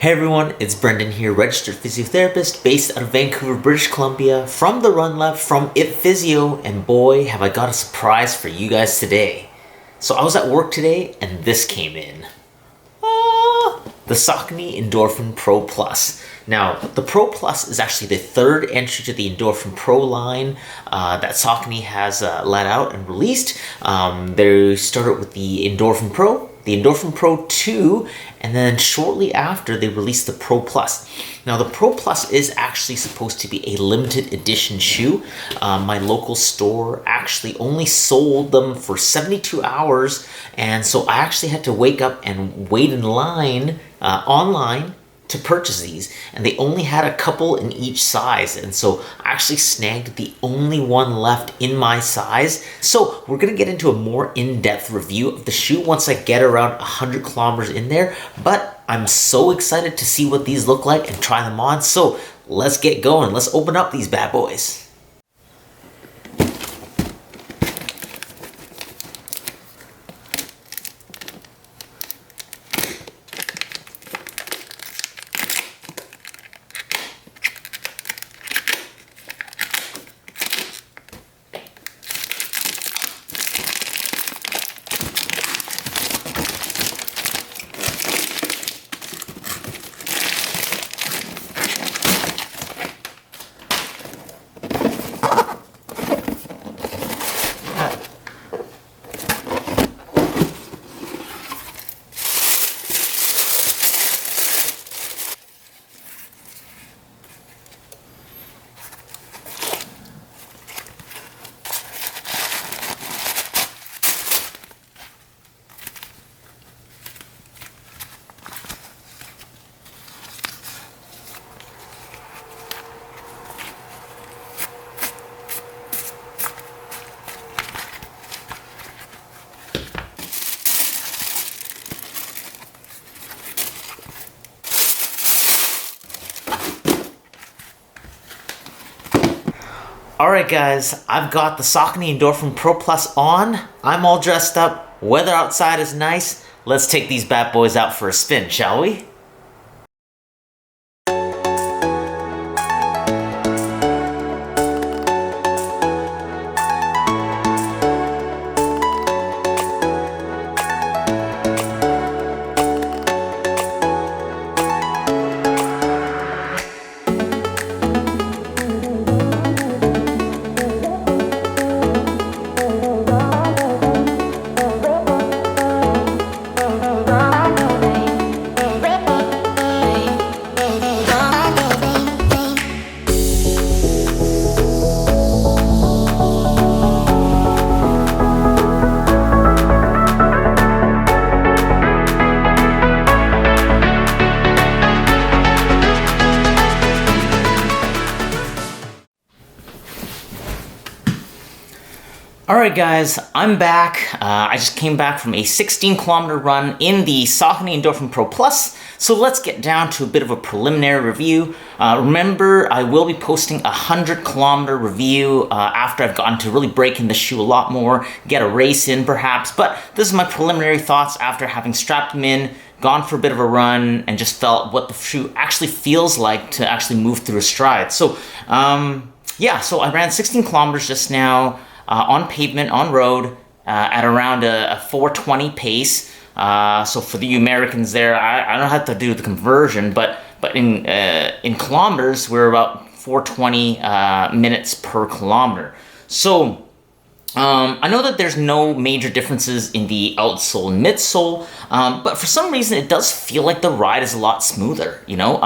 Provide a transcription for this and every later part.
Hey everyone, it's Brendon here, registered physiotherapist based out of Vancouver, British Columbia, from the Run Lab, from Ip Physio, and boy, have I got a surprise for you guys today. So I was at work today, and this came in. The Saucony Endorphin Pro Plus. Now, the Pro Plus is actually the third entry to the Endorphin Pro line that Saucony has let out and released. They started with the Endorphin Pro, the Endorphin Pro 2, and then shortly after they released the Pro Plus. Now the Pro Plus is actually supposed to be a limited edition shoe. My local store actually only sold them for 72 hours, and so I actually had to wake up and wait in line online to purchase these, and they only had a couple in each size, and so I actually snagged the only one left in my size. So we're gonna get into a more in-depth review of the shoe once I get around 100 kilometers in there, but I'm so excited to see what these look like and try them on. So let's get going. Let's open up these bad boys. Alright guys, I've got the Saucony Endorphin Pro Plus on. I'm all dressed up. Weather outside is nice. Let's take these bad boys out for a spin, shall we? Alright guys, I'm back. I just came back from a 16-kilometer run in the Saucony Endorphin Pro Plus, so let's get down to a bit of a preliminary review. Remember, I will be posting a 100-kilometer review after I've gotten to really break in the shoe a lot more, get a race in perhaps, but this is my preliminary thoughts after having strapped them in, gone for a bit of a run, and just felt what the shoe actually feels like to actually move through a stride. So, yeah, so I ran 16 kilometers just now, on pavement, on road, at around a 4:20 pace. So for the Americans there, I don't have to do the conversion, but in kilometers, we're about 4:20 minutes per kilometer. So I know that there's no major differences in the outsole and midsole, but for some reason it does feel like the ride is a lot smoother, you know?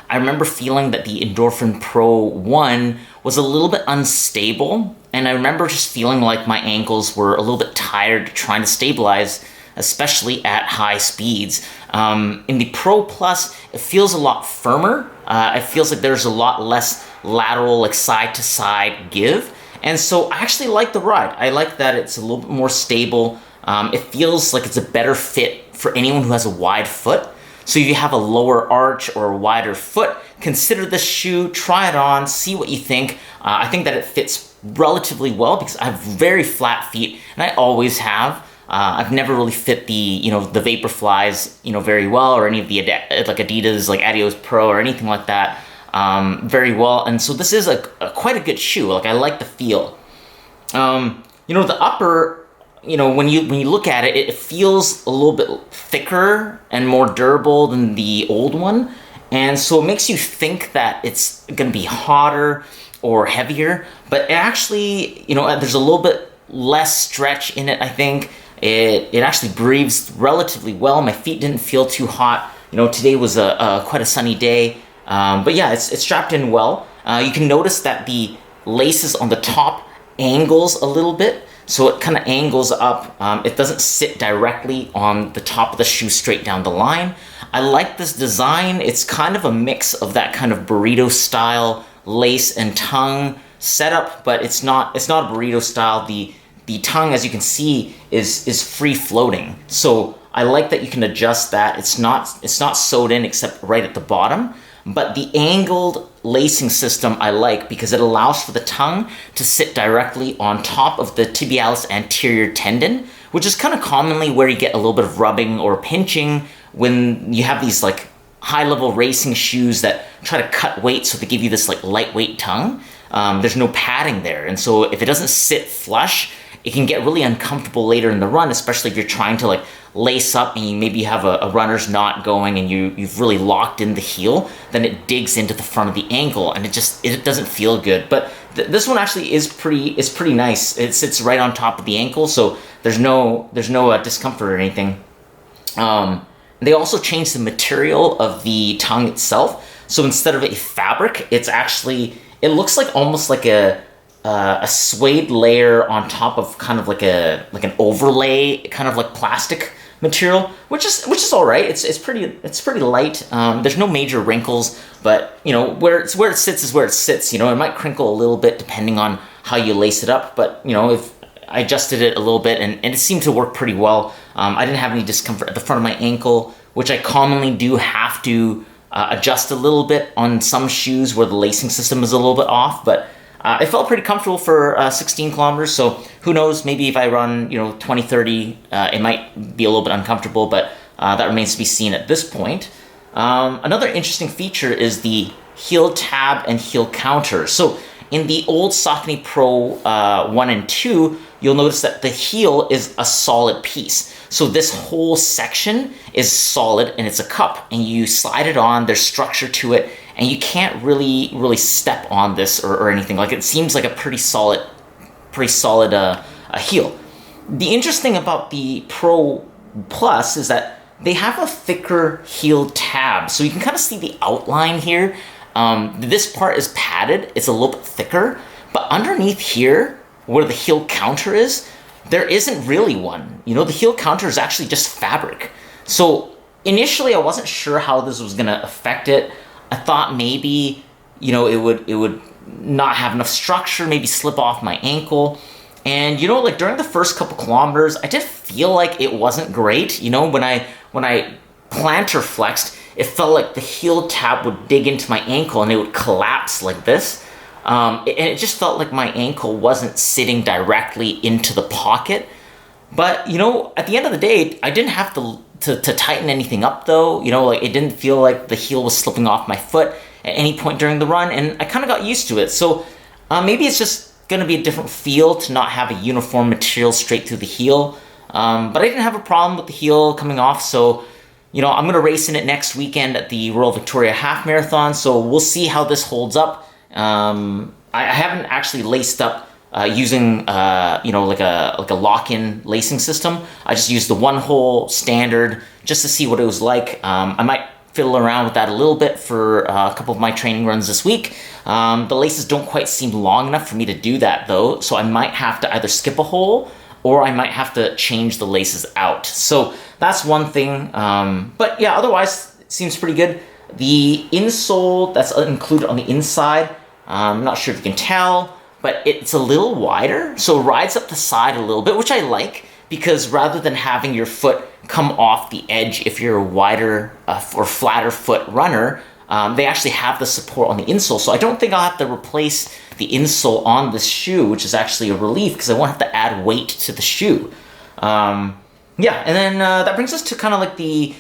I remember feeling that the Endorphin Pro 1 was a little bit unstable, and I remember just feeling like my ankles were a little bit tired trying to stabilize, especially at high speeds. In the Pro Plus, it feels a lot firmer. It feels like there's a lot less lateral, like side-to-side give, and so I actually like the ride. I like that it's a little bit more stable. It feels like it's a better fit for anyone who has a wide foot. So if you have a lower arch or a wider foot, consider this shoe, try it on, see what you think. I think that it fits relatively well because I have very flat feet, and I always have. I've never really fit the the Vaporflies very well, or any of the like Adidas like Adios Pro or anything like that very well. And so this is quite a good shoe. Like I like the feel. The upper, when you look at it, it feels a little bit thicker and more durable than the old one. And so it makes you think that it's going to be hotter or heavier, but it actually, there's a little bit less stretch in it, I think. It actually breathes relatively well. My feet didn't feel too hot. Today was quite a sunny day. But yeah, it's strapped in well. You can notice that the laces on the top angles a little bit. So it kind of angles up. It doesn't sit directly on the top of the shoe straight down the line. I like this design. It's kind of a mix of that kind of burrito style lace and tongue setup, but it's not a burrito style. The tongue, as you can see, is free floating. So I like that you can adjust that. It's not sewed in except right at the bottom. But the angled lacing system I like because it allows for the tongue to sit directly on top of the tibialis anterior tendon, which is kind of commonly where you get a little bit of rubbing or pinching when you have these like high-level racing shoes that try to cut weight so they give you this like lightweight tongue. There's no padding there, and so if it doesn't sit flush, it can get really uncomfortable later in the run, especially if you're trying to like lace up and you maybe have a runner's knot going and you've really locked in the heel, then it digs into the front of the ankle and it doesn't feel good. But this one actually is pretty nice. It sits right on top of the ankle, so there's no discomfort or anything. They also changed the material of the tongue itself. So instead of a fabric, it looks like almost like a suede layer on top of kind of like an overlay, kind of like plastic material, which is all right. It's pretty light. There's no major wrinkles, but where it sits is where it sits. It might crinkle a little bit depending on how you lace it up, but if I adjusted it a little bit and it seemed to work pretty well. I didn't have any discomfort at the front of my ankle, which I commonly do have to adjust a little bit on some shoes where the lacing system is a little bit off, but it felt pretty comfortable for 16 kilometers, so who knows, maybe if I run 20, 30, it might be a little bit uncomfortable, but that remains to be seen at this point. Another interesting feature is the heel tab and heel counter. So in the old Saucony Pro 1 and 2, you'll notice that the heel is a solid piece. So this whole section is solid and it's a cup, and you slide it on, there's structure to it, and you can't really step on this or anything. Like, it seems like a pretty solid heel. The interesting about the Pro Plus is that they have a thicker heel tab, so you can kind of see the outline here. This part is padded, it's a little bit thicker, but underneath here, where the heel counter is, there isn't really one. The heel counter is actually just fabric. So initially I wasn't sure how this was gonna affect it. I thought maybe, it would not have enough structure, maybe slip off my ankle. And, like during the first couple kilometers, I did feel like it wasn't great. When I plantar flexed, it felt like the heel tab would dig into my ankle and it would collapse like this. And it just felt like my ankle wasn't sitting directly into the pocket. But, at the end of the day, I didn't have to tighten anything up though. Like, it didn't feel like the heel was slipping off my foot at any point during the run, and I kind of got used to it. So maybe it's just going to be a different feel to not have a uniform material straight through the heel. But I didn't have a problem with the heel coming off, so I'm going to race in it next weekend at the Royal Victoria Half Marathon, so we'll see how this holds up. I haven't actually laced up using like a lock-in lacing system. I just used the one-hole standard just to see what it was like. I might fiddle around with that a little bit for a couple of my training runs this week. The laces don't quite seem long enough for me to do that though, so I might have to either skip a hole or I might have to change the laces out. So that's one thing. But yeah, otherwise it seems pretty good. The insole that's included on the inside, I'm not sure if you can tell, but it's a little wider, so it rides up the side a little bit, which I like, because rather than having your foot come off the edge if you're a wider or flatter foot runner, they actually have the support on the insole. So I don't think I'll have to replace the insole on this shoe, which is actually a relief because I won't have to add weight to the shoe. yeah, and then that brings us to kind of like the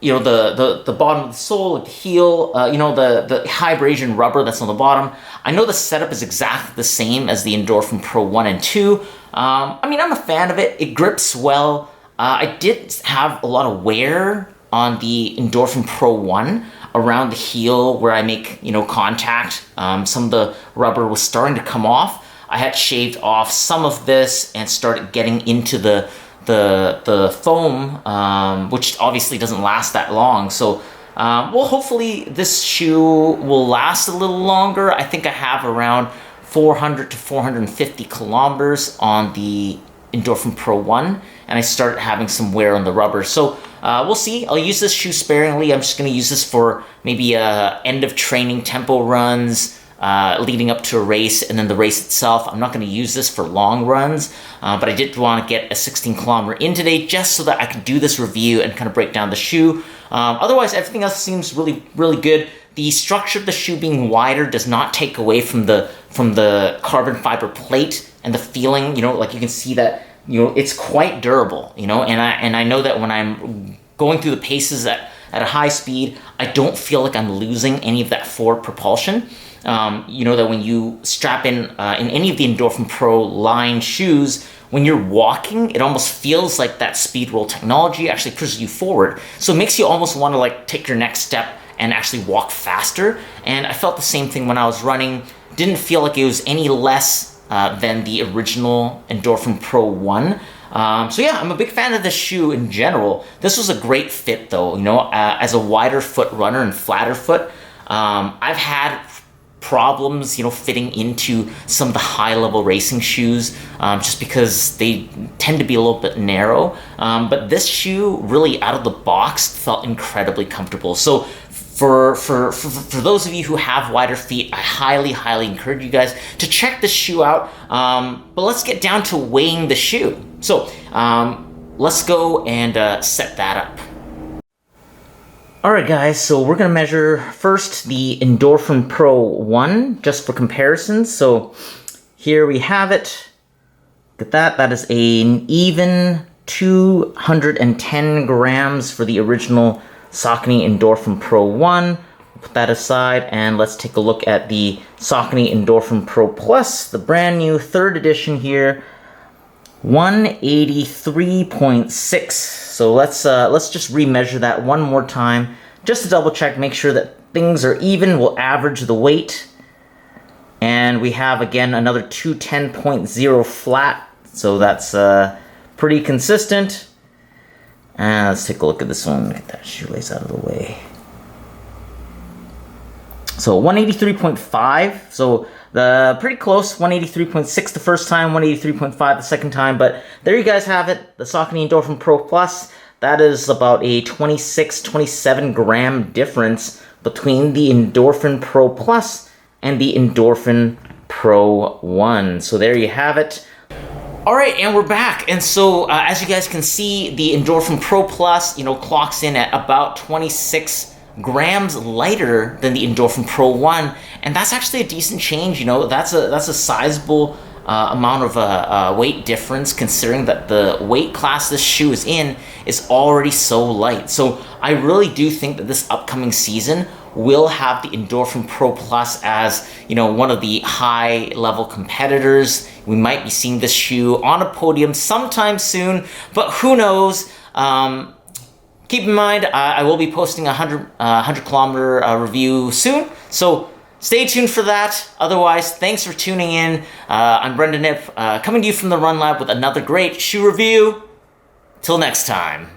the bottom of the sole, like the heel, the high abrasion rubber that's on the bottom. I know the setup is exactly the same as the Endorphin Pro 1 and 2. I mean, I'm a fan of it. It grips well. I did have a lot of wear on the Endorphin Pro 1 around the heel where I make, contact. Some of the rubber was starting to come off. I had shaved off some of this and started getting into the foam, which obviously doesn't last that long. So, hopefully this shoe will last a little longer. I think I have around 400 to 450 kilometers on the Endorphin Pro 1, and I started having some wear on the rubber. So we'll see. I'll use this shoe sparingly. I'm just going to use this for maybe end of training tempo runs, leading up to a race, and then the race itself. I'm not going to use this for long runs, but I did want to get a 16 kilometer in today just so that I could do this review and kind of break down the shoe. Otherwise, everything else seems really, really good. The structure of the shoe being wider does not take away from the carbon fiber plate and the feeling, like you can see that, it's quite durable, and I know that when I'm going through the paces at a high speed, I don't feel like I'm losing any of that forward propulsion. That when you strap in any of the Endorphin Pro line shoes, when you're walking, it almost feels like that speed roll technology actually pushes you forward. So it makes you almost want to take your next step and actually walk faster. And I felt the same thing when I was running. Didn't feel like it was any less than the original Endorphin Pro 1. So yeah, I'm a big fan of this shoe in general. This was a great fit though, as a wider foot runner and flatter foot. I've had problems, fitting into some of the high-level racing shoes, just because they tend to be a little bit narrow. But this shoe, really out of the box, felt incredibly comfortable. So for those of you who have wider feet, I highly, highly encourage you guys to check this shoe out. But let's get down to weighing the shoe. So let's go and set that up. Alright guys, so we're going to measure first the Endorphin Pro 1, just for comparison. So here we have it. Look at that. That is an even 210 grams for the original Saucony Endorphin Pro 1. We'll put that aside, and let's take a look at the Saucony Endorphin Pro Plus, the brand new 3rd edition here. 183.6. So let's just remeasure that one more time, just to double check, make sure that things are even. We'll average the weight, and we have again another 210.0 flat. So that's pretty consistent. And let's take a look at this one. Get that shoelace out of the way. So 183.5. So pretty close. 183.6 the first time, 183.5 the second time. But there you guys have it. The Saucony Endorphin Pro Plus. That is about a 27 gram difference between the Endorphin Pro Plus and the Endorphin Pro 1. So there you have it. All right, and we're back. And so as you guys can see, the Endorphin Pro Plus, clocks in at about 26 grams lighter than the Endorphin Pro 1, and that's actually a decent change. That's a sizable amount of weight difference, considering that the weight class this shoe is in is already so light. So I really do think that this upcoming season will have the Endorphin Pro Plus as one of the high level competitors. We might be seeing this shoe on a podium sometime soon, but who knows. Keep in mind, I will be posting a 100 kilometer review soon, so stay tuned for that. Otherwise, thanks for tuning in. I'm Brendon Ip, coming to you from the Run Lab with another great shoe review. Till next time.